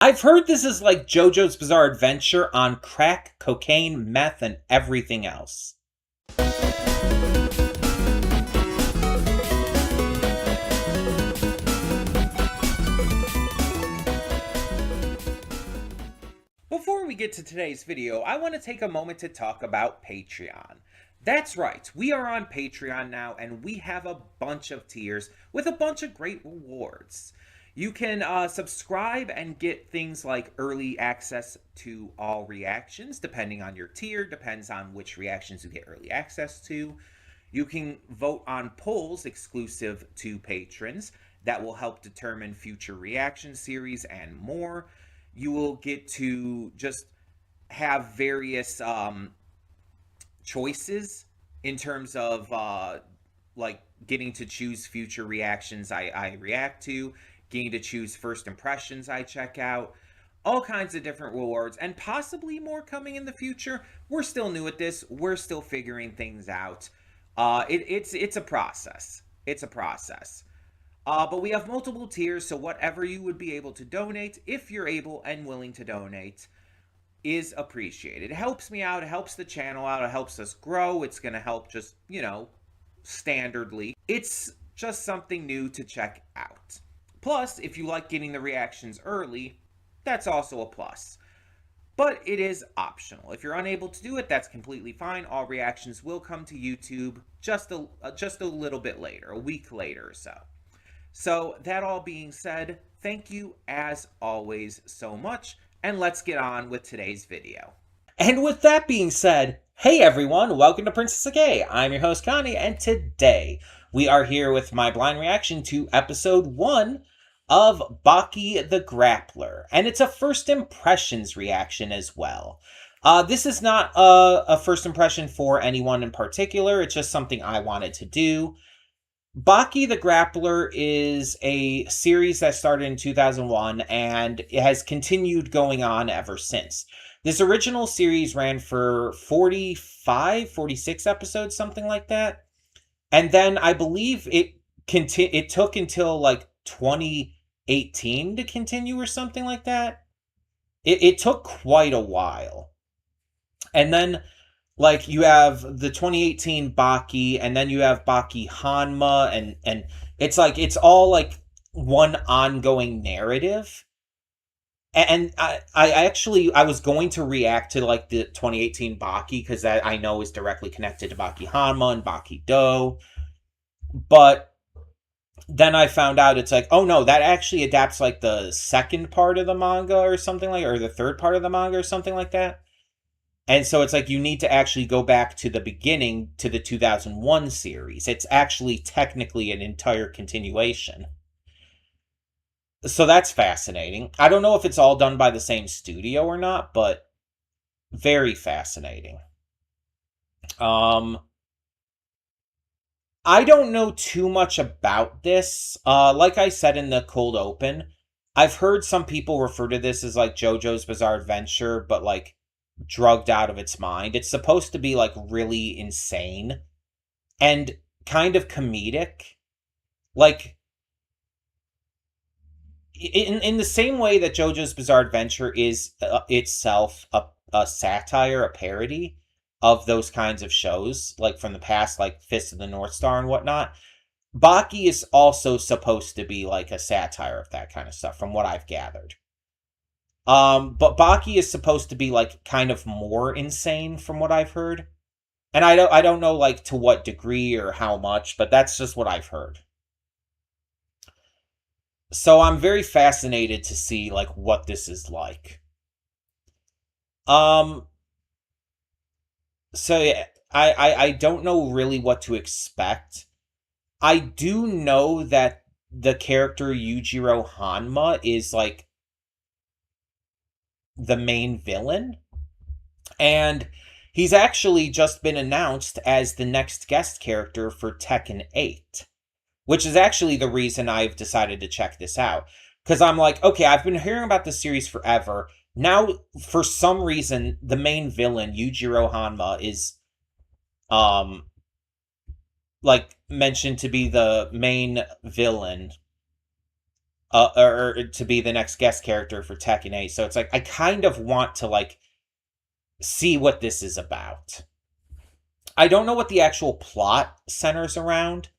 I've heard this is like JoJo's Bizarre Adventure on crack, cocaine, meth, and everything else. Before we get to today's video, I want to take a moment to talk about Patreon. That's right, we are on Patreon now, and we have a bunch of tiers with a bunch of great rewards. You can subscribe and get things like early access to all reactions, depending on your tier, depends on which reactions you get early access to. You can vote on polls exclusive to patrons that will help determine future reaction series and more. You will get to just have various choices in terms of like getting to choose future reactions I react to, getting to choose first impressions I check out, all kinds of different rewards, and possibly more coming in the future. We're still new at this. We're still figuring things out. It's a process. It's a process. But we have multiple tiers, so whatever you would be able to donate, if you're able and willing to donate, is appreciated. It helps me out, it helps the channel out, it helps us grow. It's going to help just, standardly. It's just something new to check out. Plus, if you like getting the reactions early, that's also a plus. But it is optional. If you're unable to do it, that's completely fine. All reactions will come to YouTube just a little bit later, a week later or so. So, that all being said, thank you as always so much, and let's get on with today's video. And with that being said, hey everyone, welcome to Princess Gay. I'm your host Connie, and today we are here with my blind reaction to episode 1 of Baki the Grappler, and it's a first impressions reaction as well. This is not a first impression for anyone in particular, it's just something I wanted to do. Baki the Grappler is a series that started in 2001 and it has continued going on ever since. This original series ran for 46 episodes, something like that. And then I believe it took until like 2018 to continue or something like that. It took quite a while. And then like, you have the 2018 Baki, and then you have Baki Hanma, and it's like, it's all like one ongoing narrative. And I was going to react to like the 2018 Baki, because that I know is directly connected to Baki Hanma and Baki Do. But then I found out it's like, oh no, that actually adapts like the second part of the manga or something like, or the third part of the manga or something like that. And so it's like you need to actually go back to the beginning, to the 2001 series. It's actually technically an entire continuation. So that's fascinating. I don't know if it's all done by the same studio or not, but very fascinating. I don't know too much about this. Like I said in the cold open, I've heard some people refer to this as like JoJo's Bizarre Adventure, but like drugged out of its mind. It's supposed to be like really insane and kind of comedic, like in the same way that JoJo's Bizarre Adventure is itself a satire, a parody of those kinds of shows, like from the past, like Fist of the North Star and whatnot. Baki is also supposed to be like a satire of that kind of stuff, from what I've gathered. But Baki is supposed to be like kind of more insane from what I've heard. And I don't know like to what degree or how much, but that's just what I've heard. So I'm very fascinated to see like what this is like. So yeah, I don't know really what to expect. I do know that the character Yujiro Hanma is like the main villain, and he's actually just been announced as the next guest character for Tekken 8, which is actually the reason I've decided to check this out, because I'm like, okay, I've been hearing about this series forever. Now, for some reason, the main villain, Yujiro Hanma, is like mentioned to be the main villain or to be the next guest character for Tekken 8. So it's like I kind of want to like see what this is about. I don't know what the actual plot centers around.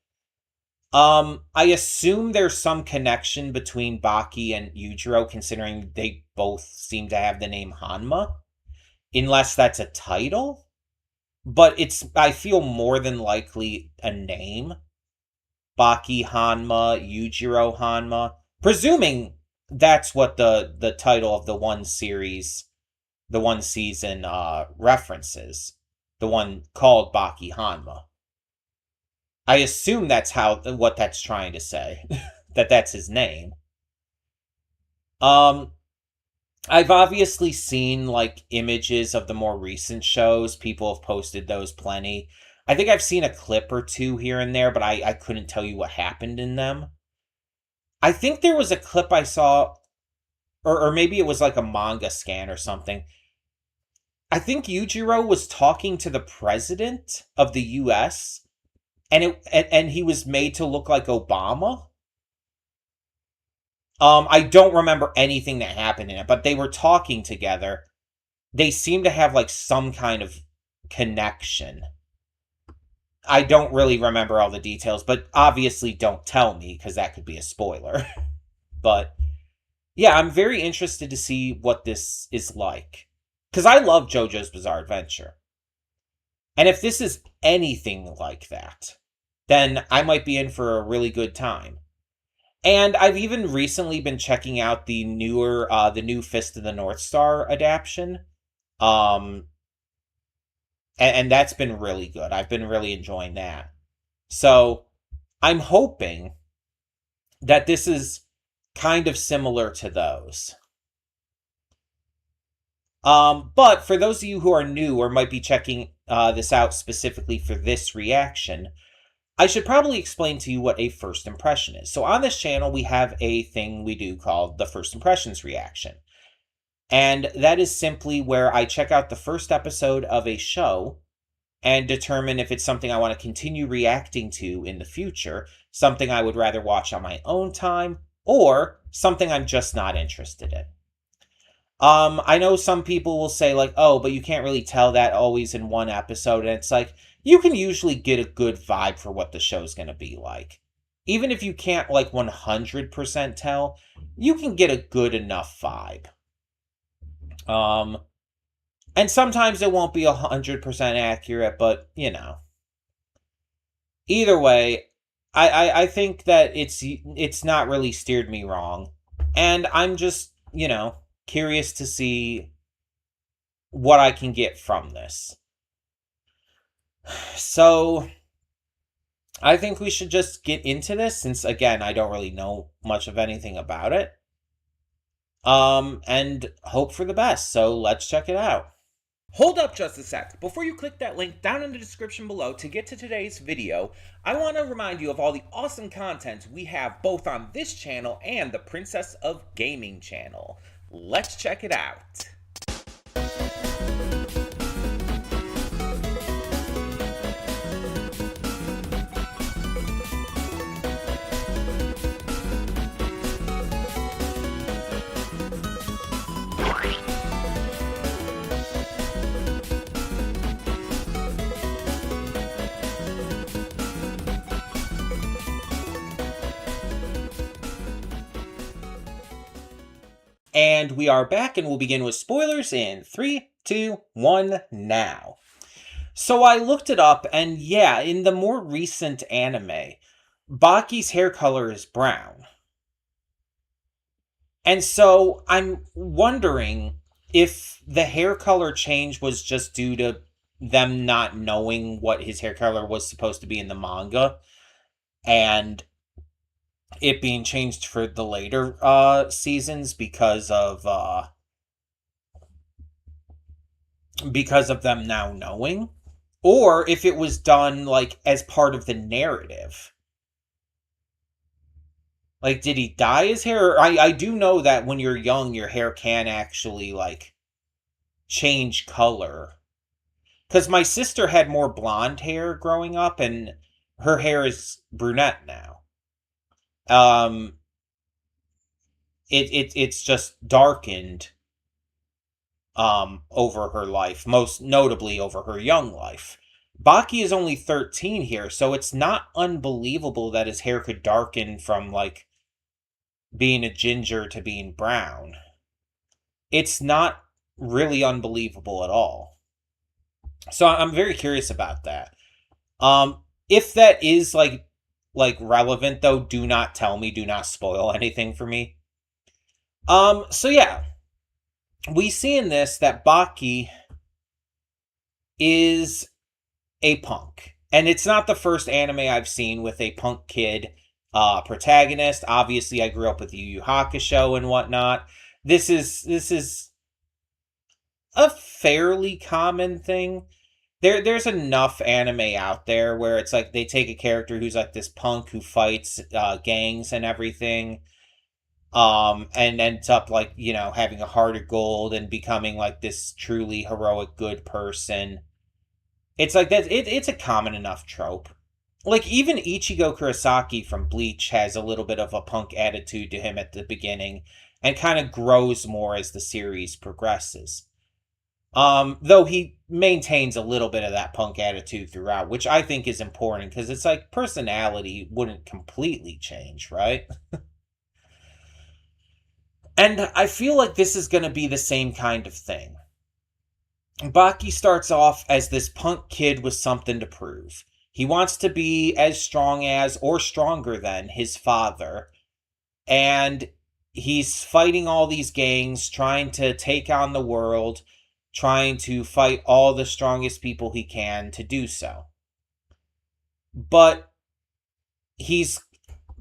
I assume there's some connection between Baki and Yujiro, considering they both seem to have the name Hanma, unless that's a title. But it's, I feel, more than likely a name. Baki Hanma, Yujiro Hanma. Presuming that's what the title of the one series, the one season references. The one called Baki Hanma. I assume that's what that's trying to say. That's his name. I've obviously seen like images of the more recent shows. People have posted those plenty. I think I've seen a clip or two here and there, but I couldn't tell you what happened in them. I think there was a clip I saw, or maybe it was like a manga scan or something. I think Yujiro was talking to the president of the US, and he was made to look like Obama. I don't remember anything that happened in it, but they were talking together. They seem to have like some kind of connection. I don't really remember all the details, but obviously don't tell me because that could be a spoiler. But yeah, I'm very interested to see what this is like. Because I love JoJo's Bizarre Adventure. And if this is anything like that, then I might be in for a really good time. And I've even recently been checking out the new Fist of the North Star adaptation. And that's been really good. I've been really enjoying that. So I'm hoping that this is kind of similar to those. But for those of you who are new or might be checking this out specifically for this reaction, I should probably explain to you what a first impression is. So on this channel, we have a thing we do called the First Impressions reaction. And that is simply where I check out the first episode of a show and determine if it's something I want to continue reacting to in the future, something I would rather watch on my own time, or something I'm just not interested in. I know some people will say like, oh, but you can't really tell that always in one episode. And it's like, you can usually get a good vibe for what the show's going to be like. Even if you can't like 100% tell, you can get a good enough vibe. And sometimes it won't be 100% accurate, but you know. Either way, I think that it's not really steered me wrong. And I'm just, you know, curious to see what I can get from this. So I think we should just get into this since, again, I don't really know much of anything about it. And hope for the best. So let's check it out. Hold up just a sec. Before you click that link down in the description below to get to today's video, I want to remind you of all the awesome content we have both on this channel and the Princess of Gaming channel. Let's check it out. And we are back, and we'll begin with spoilers in 3, 2, 1, now. So I looked it up, and yeah, in the more recent anime, Baki's hair color is brown. And so I'm wondering if the hair color change was just due to them not knowing what his hair color was supposed to be in the manga, and it being changed for the later seasons because of them now knowing, or if it was done like as part of the narrative. Like, did he dye his hair? I do know that when you're young, your hair can actually like change color. Because my sister had more blonde hair growing up, and her hair is brunette now. it's just darkened over her life, most notably over her young life. Baki is only 13 here, so it's not unbelievable that his hair could darken from like being a ginger to being brown. It's not really unbelievable at all. So I'm very curious about that. If that is like relevant though, do not tell me, do not spoil anything for me. So yeah, we see in this that Baki is a punk. And it's not the first anime I've seen with a punk kid protagonist. Obviously, I grew up with Yu Yu Hakusho and whatnot. This is a fairly common thing. There's enough anime out there where it's like they take a character who's like this punk who fights gangs and everything, and ends up like, you know, having a heart of gold and becoming like this truly heroic good person. It's like that. It's a common enough trope. Like even Ichigo Kurosaki from Bleach has a little bit of a punk attitude to him at the beginning, and kind of grows more as the series progresses. Though he maintains a little bit of that punk attitude throughout, which I think is important because it's like personality wouldn't completely change, right? And I feel like this is going to be the same kind of thing. Baki starts off as this punk kid with something to prove. He wants to be as strong as or stronger than his father. And he's fighting all these gangs, trying to take on the world, trying to fight all the strongest people he can to do so. But he's,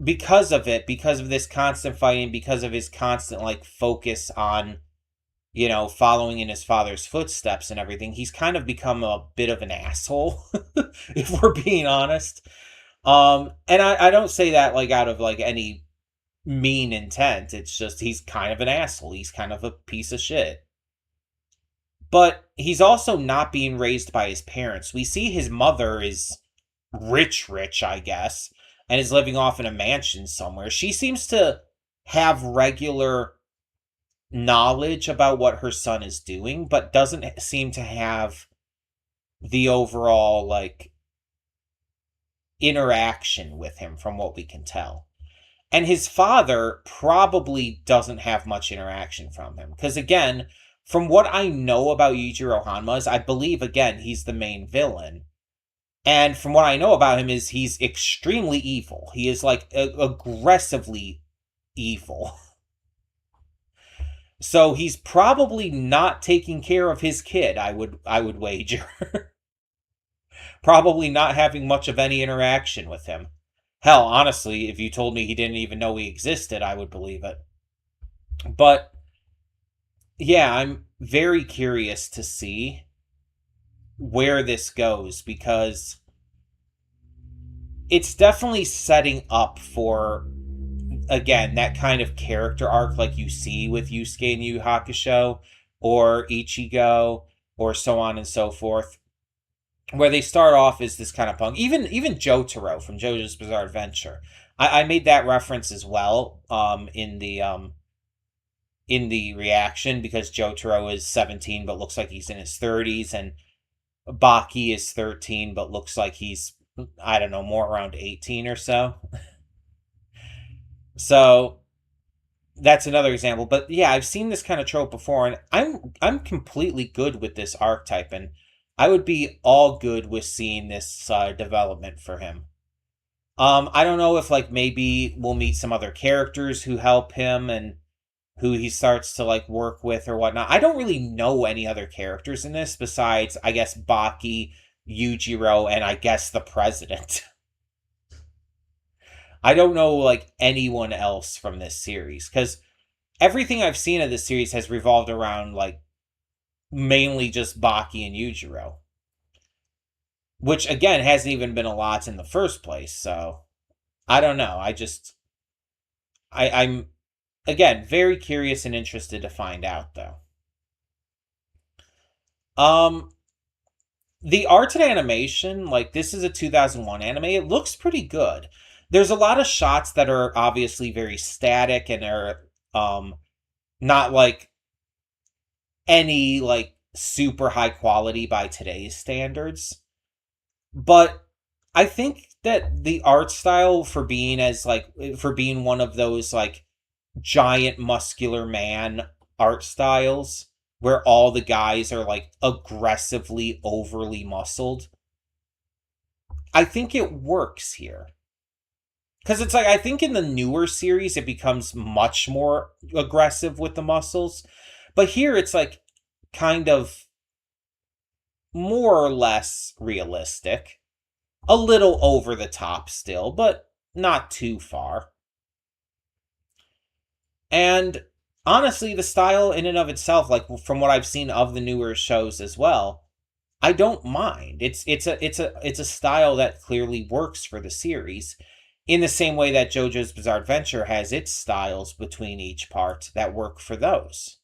because of it, because of this constant fighting, because of his constant like focus on, you know, following in his father's footsteps and everything, he's kind of become a bit of an asshole, if we're being honest. And I don't say that like out of like any mean intent. It's just he's kind of an asshole. He's kind of a piece of shit. But he's also not being raised by his parents. We see his mother is rich, I guess, and is living off in a mansion somewhere. She seems to have regular knowledge about what her son is doing, but doesn't seem to have the overall, like, interaction with him from what we can tell. And his father probably doesn't have much interaction from him. Because, again, from what I know about Yujiro Hanma, I believe, again, he's the main villain. And from what I know about him is he's extremely evil. He is, like, aggressively evil. So he's probably not taking care of his kid, I would wager. Probably not having much of any interaction with him. Hell, honestly, if you told me he didn't even know he existed, I would believe it. But yeah, I'm very curious to see where this goes, because it's definitely setting up for, again, that kind of character arc like you see with Yusuke and Yu Hakusho, or Ichigo, or so on and so forth, where they start off as this kind of punk. Even Jotaro from JoJo's Bizarre Adventure. I made that reference as well in the reaction, because Jotaro is 17 but looks like he's in his 30s, and Baki is 13 but looks like he's, I don't know, more around 18 or so. So that's another example. But yeah, I've seen this kind of trope before, and I'm completely good with this archetype, and I would be all good with seeing this development for him. I don't know if like maybe we'll meet some other characters who help him and who he starts to like work with or whatnot. I don't really know any other characters in this besides, I guess, Baki, Yujiro, and I guess the president. I don't know like anyone else from this series, because everything I've seen of this series has revolved around like mainly just Baki and Yujiro, which again hasn't even been a lot in the first place. So I don't know. I'm again very curious and interested to find out though. The art and animation, like this is a 2001 anime, it looks pretty good. There's a lot of shots that are obviously very static and are Not like any like super high quality by today's standards, but I think that the art style for being one of those like giant muscular man art styles where all the guys are like aggressively overly muscled, I think it works here. Because it's like, I think in the newer series, it becomes much more aggressive with the muscles. But here, it's like kind of more or less realistic. A little over the top still, but not too far. And honestly, the style in and of itself, like from what I've seen of the newer shows as well, I don't mind. It's a style that clearly works for the series, in the same way that JoJo's Bizarre Adventure has its styles between each part that work for those.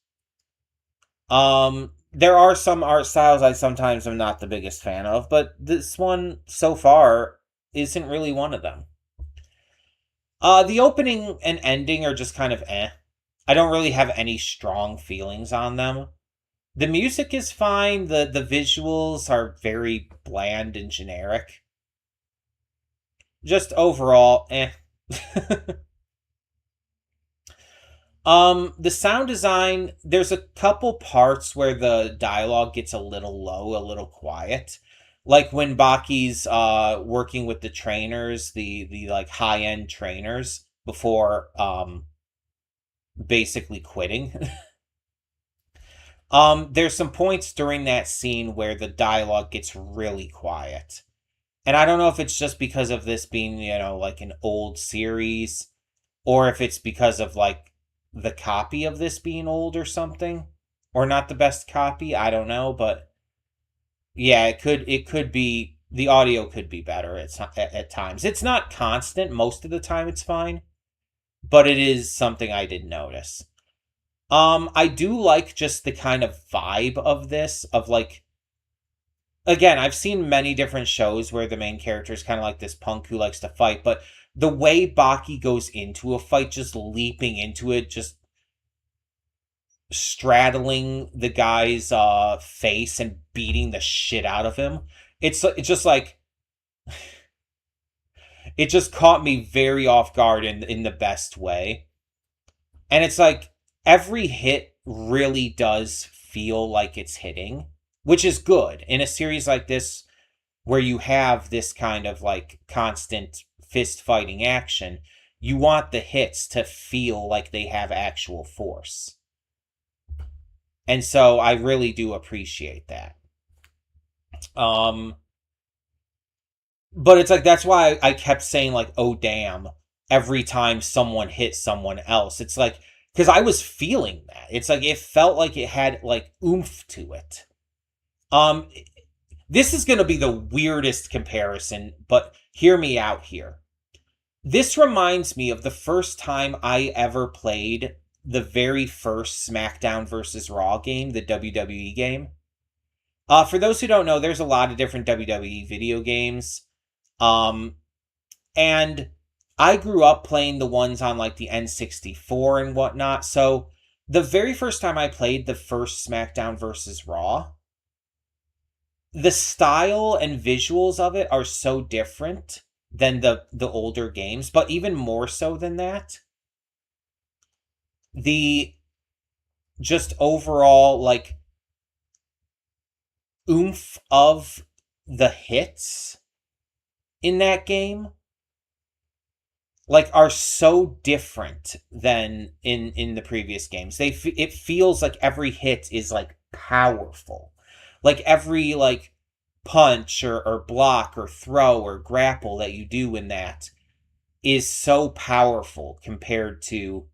There are some art styles I sometimes am not the biggest fan of, but this one so far isn't really one of them. The opening and ending are just kind of eh. I don't really have any strong feelings on them. The music is fine. The visuals are very bland and generic. Just overall, eh. The sound design, there's a couple parts where the dialogue gets a little low, a little quiet. Like when Baki's working with the trainers, the like high-end trainers before basically quitting. There's some points during that scene where the dialogue gets really quiet. And I don't know if it's just because of this being, like an old series, or if it's because of like the copy of this being old or something, or not the best copy. I don't know, but yeah, it could be the audio could be better at times. It's not constant. Most of the time it's fine, but it is something I did notice. I do like just the kind of vibe of this, of like, again, I've seen many different shows where the main character is kind of like this punk who likes to fight, but the way Baki goes into a fight, just leaping into it, just straddling the guy's face and beating the shit out of him. It's just like, it just caught me very off guard in the best way. And it's like every hit really does feel like it's hitting, which is good in a series like this where you have this kind of like constant fist fighting action. You want the hits to feel like they have actual force. And so I really do appreciate that. But it's like, that's why I kept saying like, oh damn, every time someone hit someone else. It's like, because I was feeling that. It's like, it felt like it had like oomph to it. Um, this is going to be the weirdest comparison, but hear me out here. This reminds me of the first time I ever played the very first SmackDown versus Raw game, the WWE game. For those who don't know, there's a lot of different WWE video games. And I grew up playing the ones on like the N64 and whatnot. So the very first time I played the first SmackDown versus Raw, the style and visuals of it are so different than the older games, but even more so than that, the just overall like oomph of the hits in that game like are so different than in the previous games. It feels like every hit is like powerful. Like every like punch or block or throw or grapple that you do in that is so powerful compared to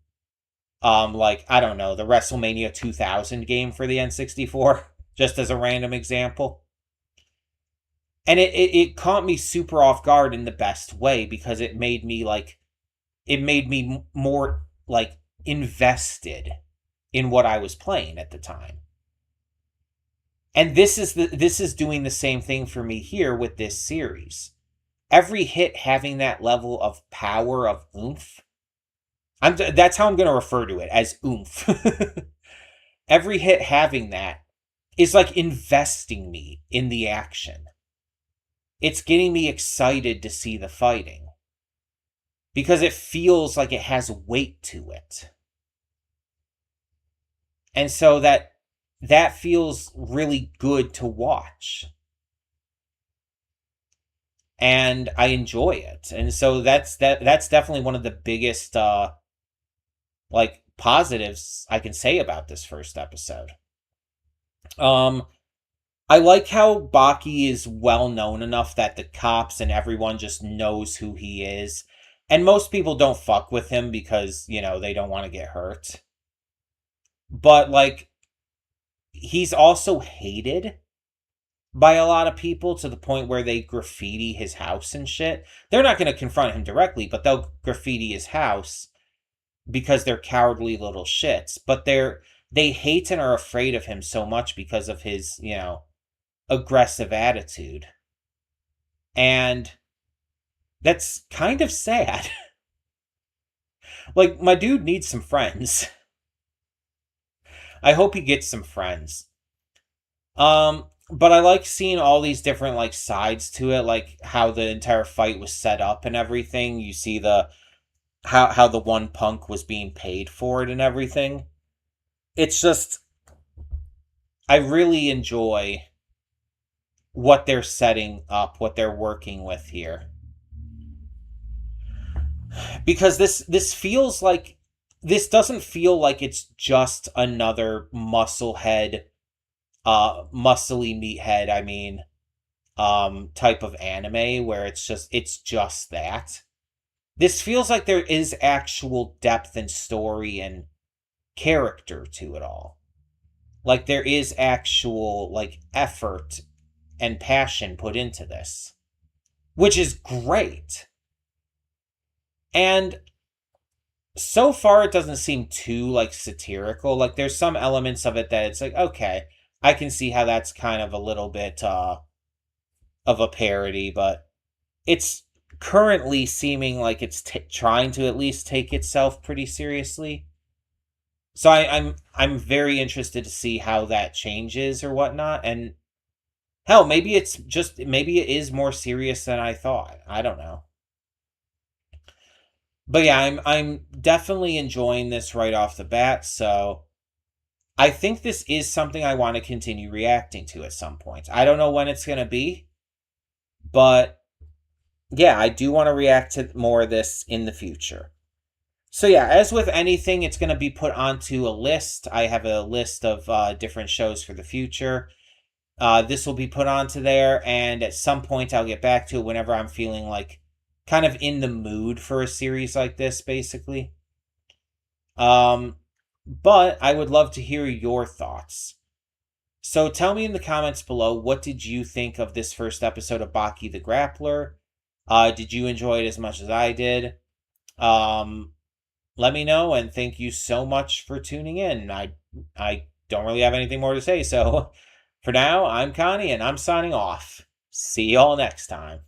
like, I don't know, the WrestleMania 2000 game for the N64, just as a random example. And it caught me super off guard in the best way, because it made me more like invested in what I was playing at the time. And this is doing the same thing for me here with this series. Every hit having that level of power, of oomph, That's how I'm going to refer to it, as oomph. Every hit having that is like investing me in the action. It's getting me excited to see the fighting because it feels like it has weight to it. And so that feels really good to watch. And I enjoy it. And so that's definitely one of the biggest like positives I can say about this first episode. Um I like how Baki is well known enough that the cops and everyone just knows who he is. And most people don't fuck with him because, they don't want to get hurt. But like he's also hated by a lot of people to the point where they graffiti his house and shit. They're not going to confront him directly, but they'll graffiti his house because they're cowardly little shits. But they hate and are afraid of him so much because of his, aggressive attitude. And that's kind of sad. Like, my dude needs some friends. I hope he gets some friends. But I like seeing all these different like sides to it, like how the entire fight was set up and everything. You see the how the one punk was being paid for it and everything. It's just I really enjoy what they're setting up, what they're working with here. Because this feels like this doesn't feel like it's just another musclehead muscly meathead, I mean, type of anime where it's just that. This feels like there is actual depth and story and character to it all. Like there is actual like effort and passion put into this, which is great. And so far it doesn't seem too like satirical. Like there's some elements of it that it's like, okay, I can see how that's kind of a little bit of a parody, but it's currently seeming like it's trying to at least take itself pretty seriously. So I'm very interested to see how that changes or whatnot. And hell, maybe it is more serious than I thought. I don't know. But yeah, I'm definitely enjoying this right off the bat. So I think this is something I want to continue reacting to at some point. I don't know when it's going to be, but yeah, I do want to react to more of this in the future. So yeah, as with anything, it's going to be put onto a list. I have a list of different shows for the future. This will be put onto there, and at some point I'll get back to it whenever I'm feeling like kind of in the mood for a series like this, basically. But I would love to hear your thoughts. So tell me in the comments below, what did you think of this first episode of Baki the Grappler? Did you enjoy it as much as I did? Let me know, and thank you so much for tuning in. I don't really have anything more to say, so for now, I'm Connie, and I'm signing off. See y'all next time.